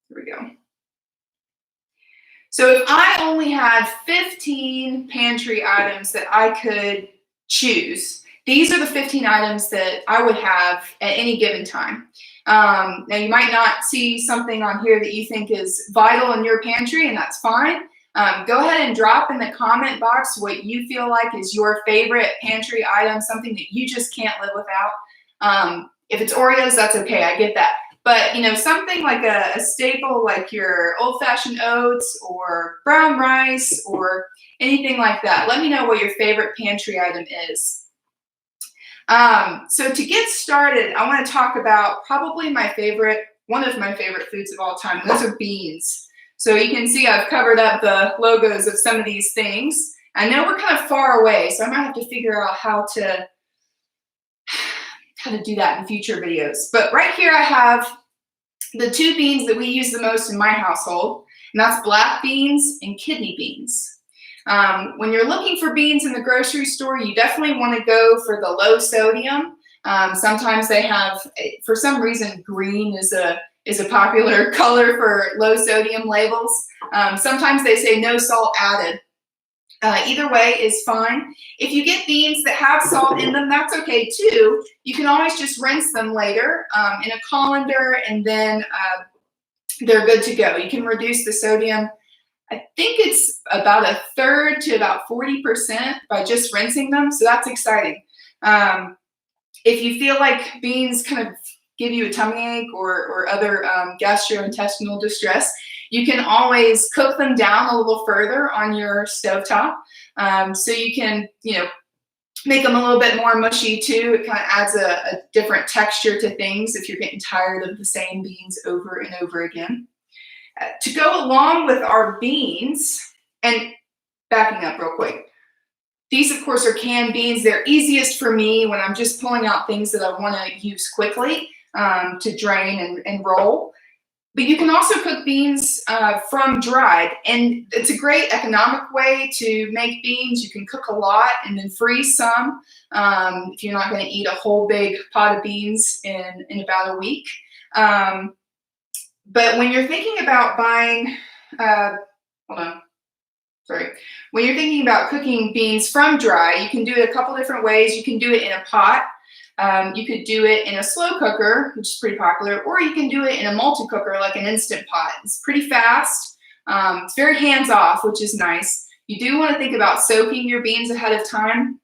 Here we go. So if I only had 15 pantry items that I could choose, these are the 15 items that I would have at any given time. Now, you might not see something on here that you think is vital in your pantry, and that's fine. Go ahead and drop in the comment box what you feel like is your favorite pantry item, something that you just can't live without. If it's Oreos, that's okay, I get that. But, you know, something like a staple like your old-fashioned oats or brown rice or anything like that. Let me know what your favorite pantry item is. So to get started, I want to talk about probably one of my favorite foods of all time. Those are beans. So you can see I've covered up the logos of some of these things. I know we're kind of far away, so I might have to figure out how to do that in future videos. But right here I have the two beans that we use the most in my household, and that's black beans and kidney beans. When you're looking for beans in the grocery store, you definitely want to go for the low sodium. Sometimes they have, for some reason, green is a popular color for low sodium labels. Sometimes they say no salt added. Either way is fine. If you get beans that have salt in them, that's okay too. You can always just rinse them later in a colander, and then they're good to go. You can reduce the sodium. I think it's about 1/3 to about 40% by just rinsing them, so that's exciting. If you feel like beans kind of give you a tummy ache or other gastrointestinal distress, you can always cook them down a little further on your stovetop. So you can, make them a little bit more mushy too. It kind of adds a different texture to things if you're getting tired of the same beans over and over again. To go along with our beans, and backing up real quick, these of course are canned beans. They're easiest for me when I'm just pulling out things that I want to use quickly to drain and roll. But you can also cook beans from dried, and it's a great economic way to make beans. You can cook a lot and then freeze some if you're not going to eat a whole big pot of beans in about a week. But when you're thinking about buying, when you're thinking about cooking beans from dry, you can do it a couple different ways. You can do it in a pot. You could do it in a slow cooker, which is pretty popular, or you can do it in a multi-cooker like an Instant Pot. It's pretty fast. It's very hands-off, which is nice. You do want to think about soaking your beans ahead of time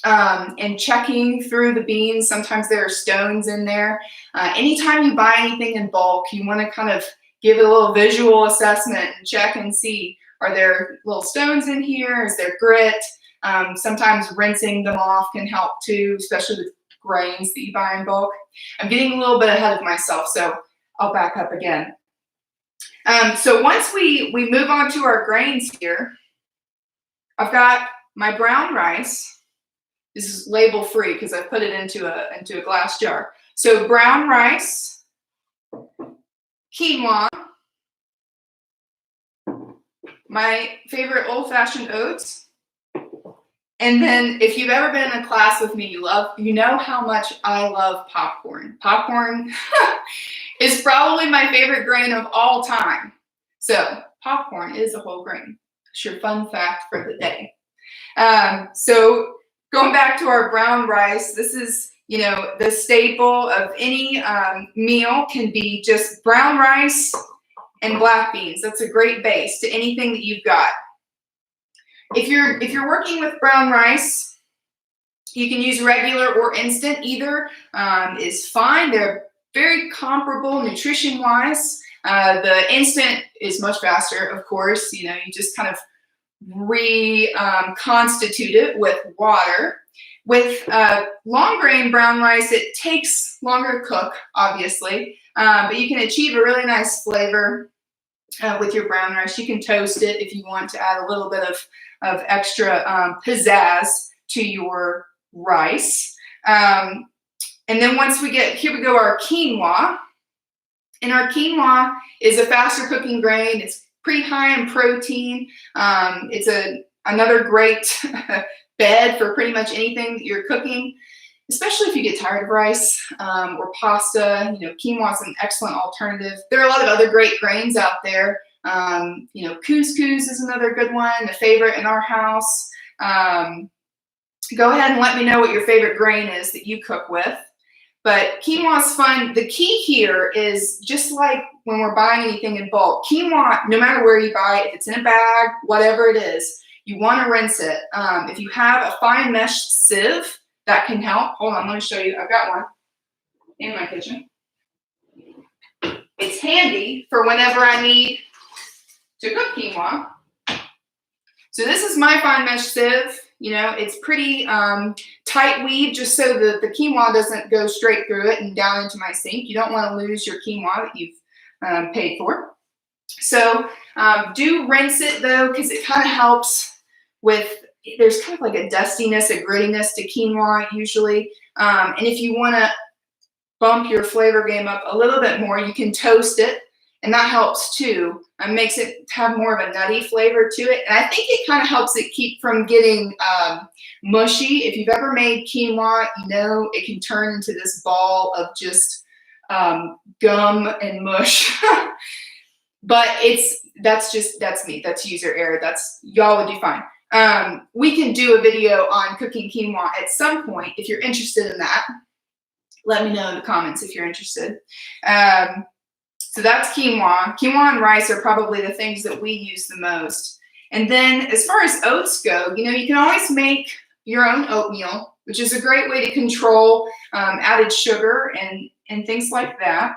and checking through the beans. Sometimes there are stones in there. Anytime you buy anything in bulk, you want to kind of give it a little visual assessment and check and see, are there little stones in here? Is there grit? Sometimes rinsing them off can help too, especially with grains that you buy in bulk. I'm getting a little bit ahead of myself, so I'll back up again. So once we move on to our grains here, I've got my brown rice. This is label free because I put it into a glass jar. So brown rice, quinoa, my favorite old-fashioned oats. And then if you've ever been in a class with me, you know how much I love popcorn. Popcorn is probably my favorite grain of all time. So popcorn is a whole grain. It's your fun fact for the day. So going back to our brown rice, this is, the staple of any meal can be just brown rice and black beans. That's a great base to anything that you've got. If you're working with brown rice, you can use regular or instant. Either is fine. They're very comparable nutrition-wise. The instant is much faster, of course. You just kind of reconstitute it with water. With long grain brown rice, it takes longer to cook, obviously, but you can achieve a really nice flavor with your brown rice. You can toast it if you want to add a little bit of extra pizzazz to your rice. And then once here we go, our quinoa. And our quinoa is a faster cooking grain. It's pretty high in protein. It's another great bed for pretty much anything that you're cooking. especially if you get tired of rice or pasta. You know, quinoa is an excellent alternative. There are a lot of other great grains out there. You know, couscous is another good one, a favorite in our house. Go ahead and let me know what your favorite grain is that you cook with. But quinoa is fun. The key here is just like when we're buying anything in bulk, quinoa, no matter where you buy it, if it's in a bag, whatever it is, you want to rinse it. If you have a fine mesh sieve, that can help. Hold on, let me show you. I've got one in my kitchen. It's handy for whenever I need to cook quinoa. So this is my fine mesh sieve. You know, it's pretty tight weave just so that the quinoa doesn't go straight through it and down into my sink. You don't want to lose your quinoa that you've paid for. So do rinse it though, because it kind of helps with, there's kind of like a dustiness, a grittiness to quinoa usually. And if you want to bump your flavor game up a little bit more, you can toast it. And that helps too. It makes it have more of a nutty flavor to it. And I think it kind of helps it keep from getting mushy. If you've ever made quinoa, you know it can turn into this ball of just gum and mush. But that's me. That's user error. Y'all would do fine. We can do a video on cooking quinoa at some point. If you're interested in that, let me know in the comments if you're interested. So that's quinoa. Quinoa and rice are probably the things that we use the most. And then as far as oats go, you know, you can always make your own oatmeal, which is a great way to control added sugar and things like that.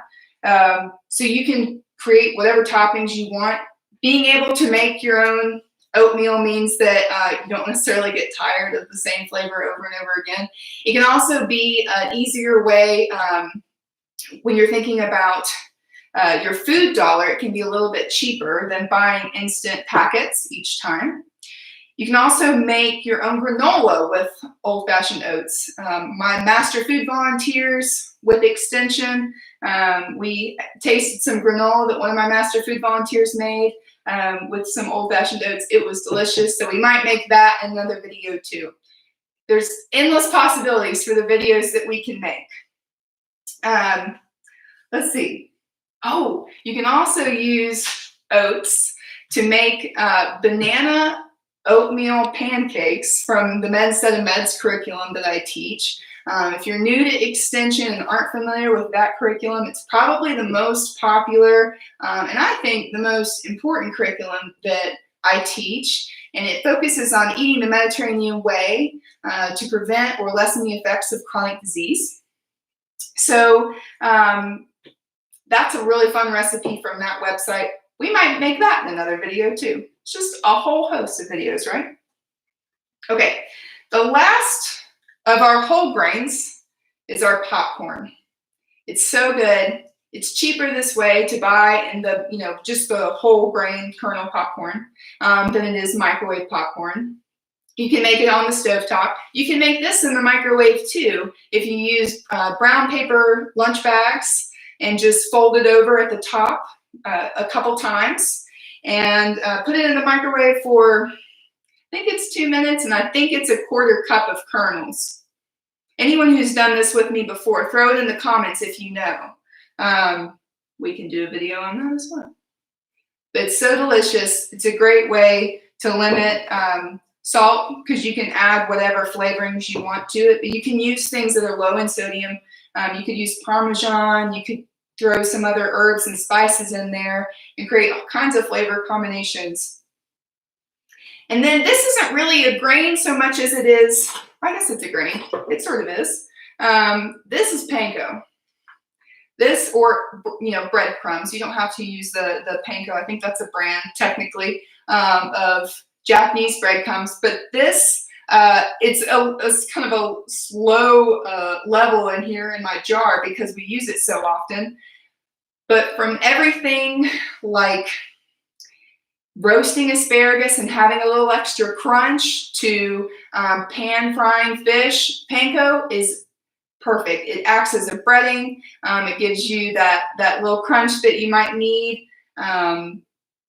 So you can create whatever toppings you want. Being able to make your own oatmeal means that you don't necessarily get tired of the same flavor over and over again. It can also be an easier way when you're thinking about your food dollar. It can be a little bit cheaper than buying instant packets each time. You can also make your own granola with old-fashioned oats. My Master Food Volunteers with Extension, we tasted some granola that one of my Master Food Volunteers made with some old-fashioned oats. It was delicious, so we might make that another video too. There's endless possibilities for the videos that we can make. Let's see. Oh, you can also use oats to make banana oatmeal pancakes from the Med Study Meds curriculum that I teach. If you're new to Extension and aren't familiar with that curriculum, it's probably the most popular and I think the most important curriculum that I teach. And it focuses on eating the Mediterranean way to prevent or lessen the effects of chronic disease. So that's a really fun recipe from that website. We might make that in another video too. It's just a whole host of videos, right? Okay, the last of our whole grains is our popcorn. It's so good. It's cheaper this way to buy in the, you know, just the whole grain kernel popcorn than it is microwave popcorn. You can make it on the stovetop. You can make this in the microwave too if you use brown paper lunch bags and just fold it over at the top a couple times and put it in the microwave for, I think it's 2 minutes, and I think it's a 1/4 cup of kernels. Anyone who's done this with me before, throw it in the comments if you know. We can do a video on that as well. But it's so delicious. It's a great way to limit salt because you can add whatever flavorings you want to it. But you can use things that are low in sodium. You could use Parmesan. You could throw some other herbs and spices in there and create all kinds of flavor combinations. And then this isn't really a grain so much as it is, I guess it's a grain. It sort of is. This is Panko. This, or, you know, breadcrumbs. You don't have to use the Panko. I think that's a brand technically of Japanese breadcrumbs. But this, it's kind of a slow level in here in my jar because we use it so often. But from everything like roasting asparagus and having a little extra crunch to pan frying fish, Panko is perfect. It acts as a breading. It gives you that little crunch that you might need. And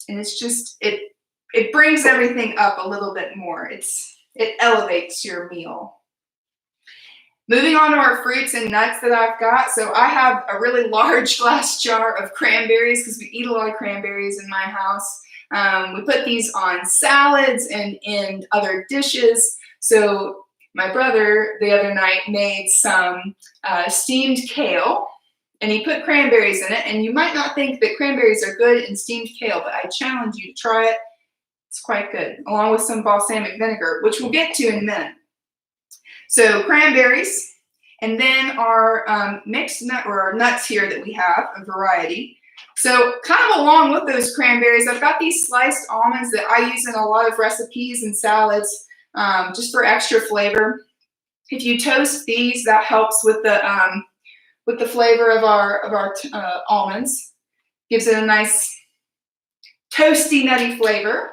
it's just, it brings everything up a little bit more. It elevates your meal. Moving on to our fruits and nuts that I've got. So I have a really large glass jar of cranberries because we eat a lot of cranberries in my house. We put these on salads and in other dishes. So my brother the other night made some steamed kale, and he put cranberries in it. And you might not think that cranberries are good in steamed kale, but I challenge you to try it. It's quite good, along with some balsamic vinegar, which we'll get to in a minute. So cranberries, and then our mixed nut, or our nuts here that we have, a variety. So kind of along with those cranberries, I've got these sliced almonds that I use in a lot of recipes and salads, just for extra flavor. If you toast these, that helps with the flavor of our almonds. Gives it a nice toasty, nutty flavor.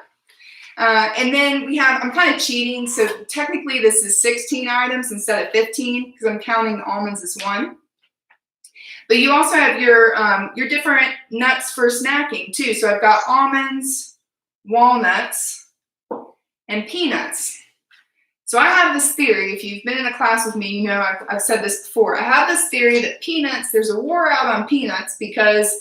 And then we have, I'm kind of cheating, so technically this is 16 items instead of 15 because I'm counting the almonds as one. But you also have your different nuts for snacking too. So I've got almonds, walnuts, and peanuts. So I have this theory, if you've been in a class with me, you know I've said this before. I have this theory that peanuts, there's a war out on peanuts because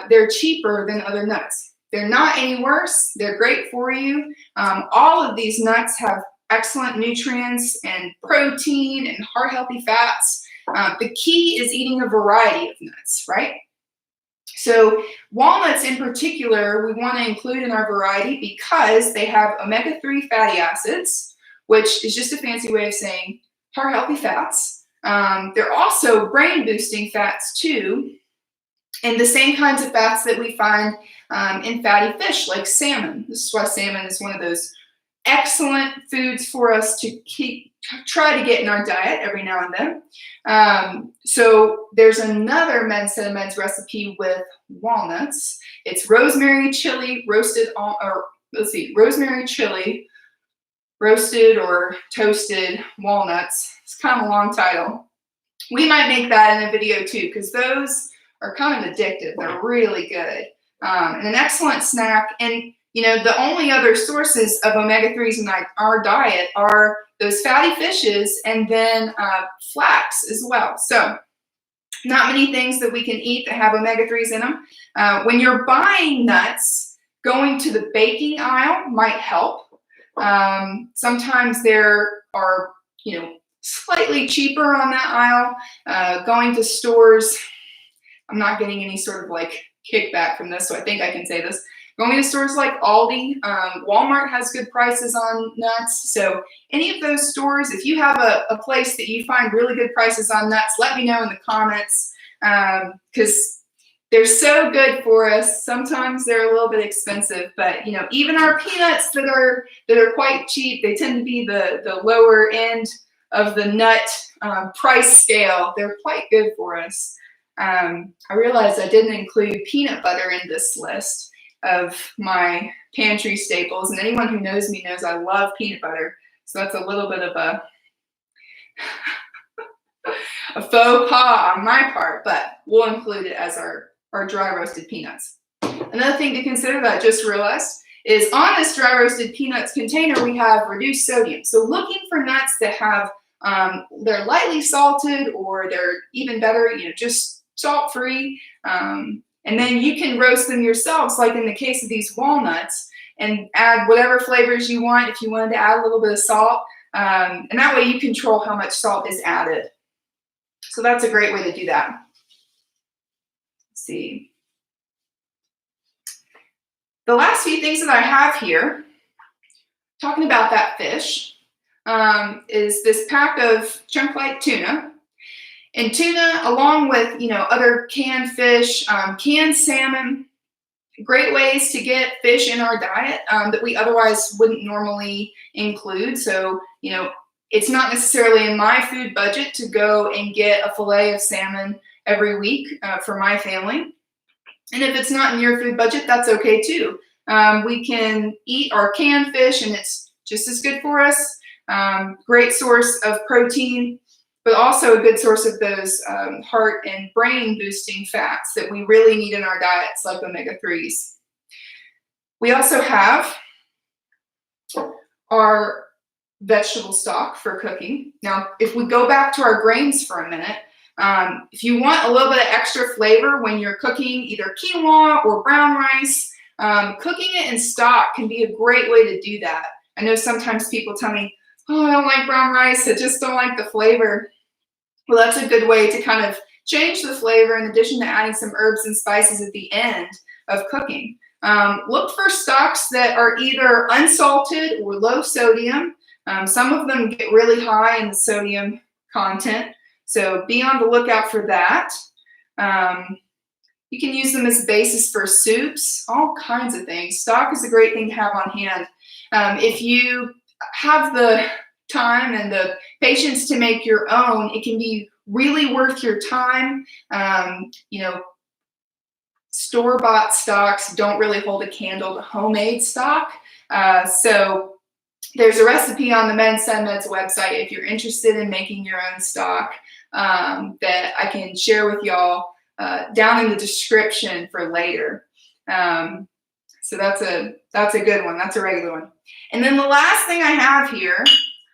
they're cheaper than other nuts. They're not any worse. They're great for you. All of these nuts have excellent nutrients and protein and heart-healthy fats. The key is eating a variety of nuts, right? So walnuts in particular, we want to include in our variety because they have omega-3 fatty acids, which is just a fancy way of saying heart-healthy fats. They're also brain-boosting fats too, and the same kinds of fats that we find in fatty fish like salmon. This is why salmon is one of those excellent foods for us to try to get in our diet every now and then. So there's another Set of Meds recipe with walnuts. It's rosemary chili roasted, rosemary chili roasted or toasted walnuts. It's kind of a long title. We might make that in a video too because those are kind of addictive. They're really good. And an excellent snack. And you know, the only other sources of omega-3s in our diet are those fatty fishes and then flax as well. So not many things that we can eat that have omega-3s in them. When you're buying nuts, going to the baking aisle might help. Sometimes there are, you know, slightly cheaper on that aisle. Going to stores, I'm not getting any sort of like kickback from this, so I think I can say this. Going to stores like Aldi, Walmart has good prices on nuts. So any of those stores, if you have a place that you find really good prices on nuts, let me know in the comments because they're so good for us. Sometimes they're a little bit expensive, but you know, even our peanuts that are quite cheap, they tend to be the lower end of the nut price scale. They're quite good for us. I realized I didn't include peanut butter in this list of my pantry staples, and anyone who knows me knows I love peanut butter, so that's a little bit of a faux pas on my part, but we'll include it as our dry roasted peanuts. Another thing to consider that I just realized is on this dry roasted peanuts container we have reduced sodium. So looking for nuts that have they're lightly salted, or they're even better, you know, just salt-free. And then you can roast them yourselves, like in the case of these walnuts, and add whatever flavors you want if you wanted to add a little bit of salt. And that way you control how much salt is added. So that's a great way to do that. Let's see. The last few things that I have here, talking about that fish, is this pack of chunk light tuna. And tuna, along with, you know, other canned fish, canned salmon, great ways to get fish in our diet that we otherwise wouldn't normally include. So, you know, it's not necessarily in my food budget to go and get a fillet of salmon every week for my family. And if it's not in your food budget, that's okay too. We can eat our canned fish and it's just as good for us. Great source of protein, but also a good source of those heart and brain boosting fats that we really need in our diets, like omega-3s. We also have our vegetable stock for cooking. Now, if we go back to our grains for a minute, if you want a little bit of extra flavor when you're cooking either quinoa or brown rice, cooking it in stock can be a great way to do that. I know sometimes people tell me, oh, I don't like brown rice, I just don't like the flavor. Well, that's a good way to kind of change the flavor in addition to adding some herbs and spices at the end of cooking. Look for stocks that are either unsalted or low sodium. Some of them get really high in the sodium content, so be on the lookout for that. You can use them as basis for soups, all kinds of things. Stock is a great thing to have on hand. If you have the time and the patience to make your own, it can be really worth your time. You know, store-bought stocks don't really hold a candle to homemade stock. So there's a recipe on the Men's Meds website if you're interested in making your own stock that I can share with y'all down in the description for later. So that's a good one. That's a regular one. And then the last thing I have here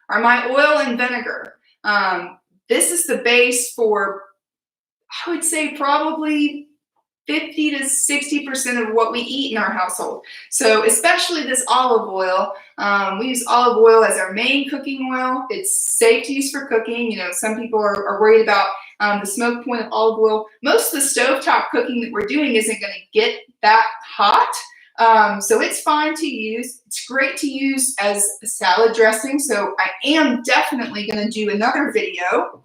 are my oil and vinegar. This is the base for, I would say, probably 50 to 60% of what we eat in our household. So especially this olive oil, we use olive oil as our main cooking oil. It's safe to use for cooking. You know, some people are worried about the smoke point of olive oil. Most of the stovetop cooking that we're doing isn't going to get that hot. So it's fine to use. It's great to use as a salad dressing. So I am definitely going to do another video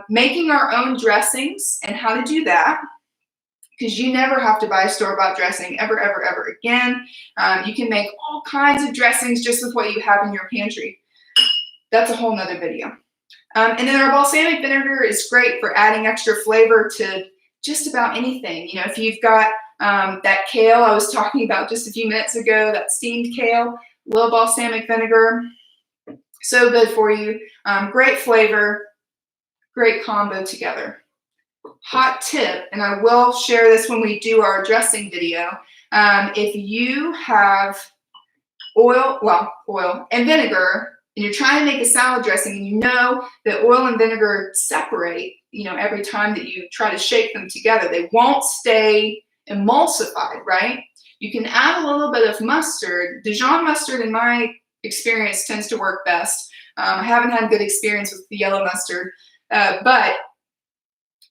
making our own dressings and how to do that, because you never have to buy store-bought dressing ever, ever, ever again. You can make all kinds of dressings just with what you have in your pantry. That's a whole nother video. And then our balsamic vinegar is great for adding extra flavor to just about anything. You know, if you've got that kale I was talking about just a few minutes ago, that steamed kale, a little balsamic vinegar, so good for you. Great flavor, great combo together. Hot tip, and I will share this when we do our dressing video. If you have oil and vinegar, and you're trying to make a salad dressing, and you know that oil and vinegar separate, you know, every time that you try to shake them together, they won't stay emulsified, right? You can add a little bit of mustard. Dijon mustard, in my experience, tends to work best. I haven't had good experience with the yellow mustard, but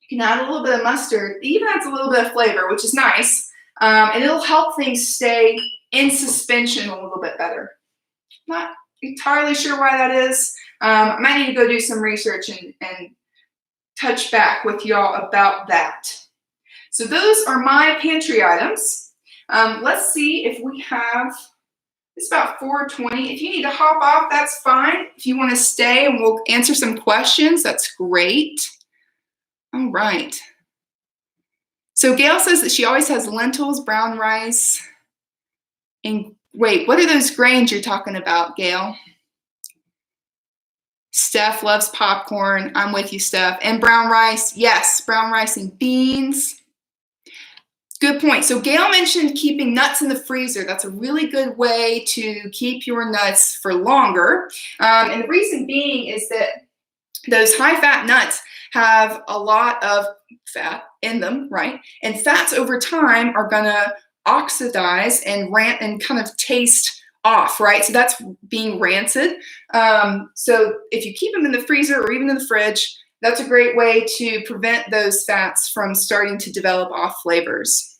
you can add a little bit of mustard. It even adds a little bit of flavor, which is nice, and it'll help things stay in suspension a little bit better. Not entirely sure why that is. I might need to go do some research and touch back with y'all about that. So those are my pantry items. Let's see if we have, it's about 4:20. If you need to hop off, that's fine. If you want to stay and we'll answer some questions, that's great. All right. So Gail says that she always has lentils, brown rice, and wait, what are those grains you're talking about, Gail? Steph loves popcorn. I'm with you, Steph. And brown rice. Yes, brown rice and beans. Good point. So Gail mentioned keeping nuts in the freezer. That's a really good way to keep your nuts for longer. And the reason being is that those high-fat nuts have a lot of fat in them, right? And fats over time are going to oxidize and kind of taste off, right? So that's being rancid. So if you keep them in the freezer or even in the fridge, that's a great way to prevent those fats from starting to develop off flavors.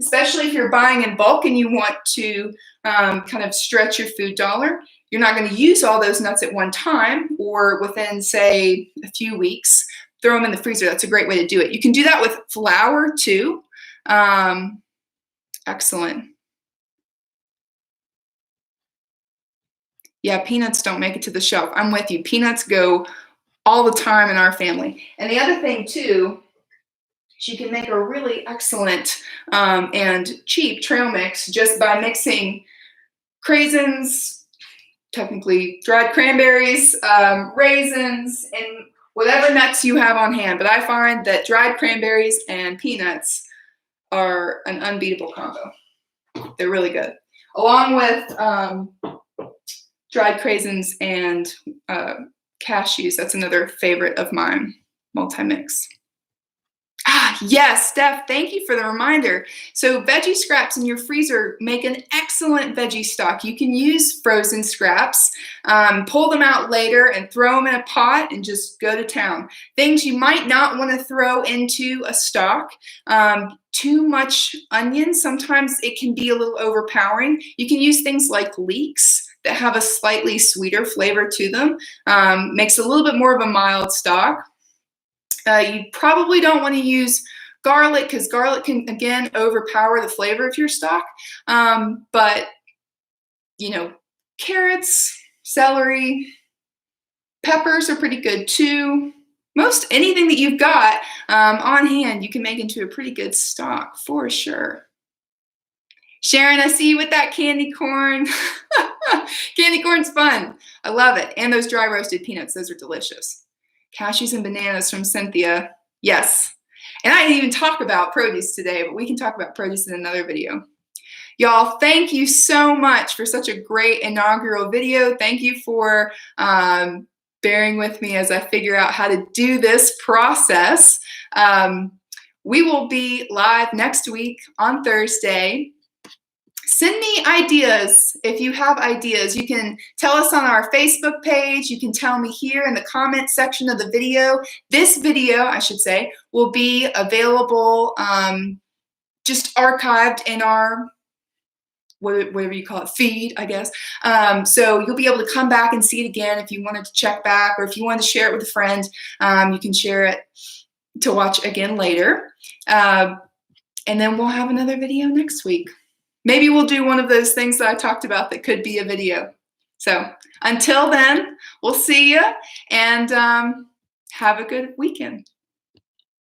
Especially if you're buying in bulk and you want to kind of stretch your food dollar. You're not going to use all those nuts at one time or within, say, a few weeks. Throw them in the freezer. That's a great way to do it. You can do that with flour too. Excellent. Yeah, peanuts don't make it to the shelf. I'm with you. Peanuts go all the time in our family. And the other thing too, is you can make a really excellent and cheap trail mix just by mixing craisins, technically dried cranberries, raisins, and whatever nuts you have on hand. But I find that dried cranberries and peanuts are an unbeatable combo. They're really good. Along with dried craisins and cashews. That's another favorite of mine, multi-mix. Ah, yes, Steph, thank you for the reminder. So veggie scraps in your freezer make an excellent veggie stock. You can use frozen scraps, pull them out later and throw them in a pot and just go to town. Things you might not want to throw into a stock. Too much onion, sometimes it can be a little overpowering. You can use things like leeks that have a slightly sweeter flavor to them. Makes a little bit more of a mild stock. You probably don't want to use garlic because garlic can, again, overpower the flavor of your stock. But, you know, carrots, celery, peppers are pretty good too. Most anything that you've got on hand, you can make into a pretty good stock for sure. Sharon, I see you with that candy corn. Candy corn's fun. I love it. And those dry roasted peanuts, those are delicious. Cashews and bananas from Cynthia. Yes. And I didn't even talk about produce today, but we can talk about produce in another video. Y'all, thank you so much for such a great inaugural video. Thank you for bearing with me as I figure out how to do this process. We will be live next week on Thursday. Send me ideas if you have ideas. You can tell us on our Facebook page. You can tell me here in the comment section of the video. This video, I should say, will be available just archived in our, whatever you call it, feed, I guess. So you'll be able to come back and see it again if you wanted to check back, or if you wanted to share it with a friend, you can share it to watch again later. And then we'll have another video next week. Maybe we'll do one of those things that I talked about that could be a video. So until then, we'll see you and have a good weekend.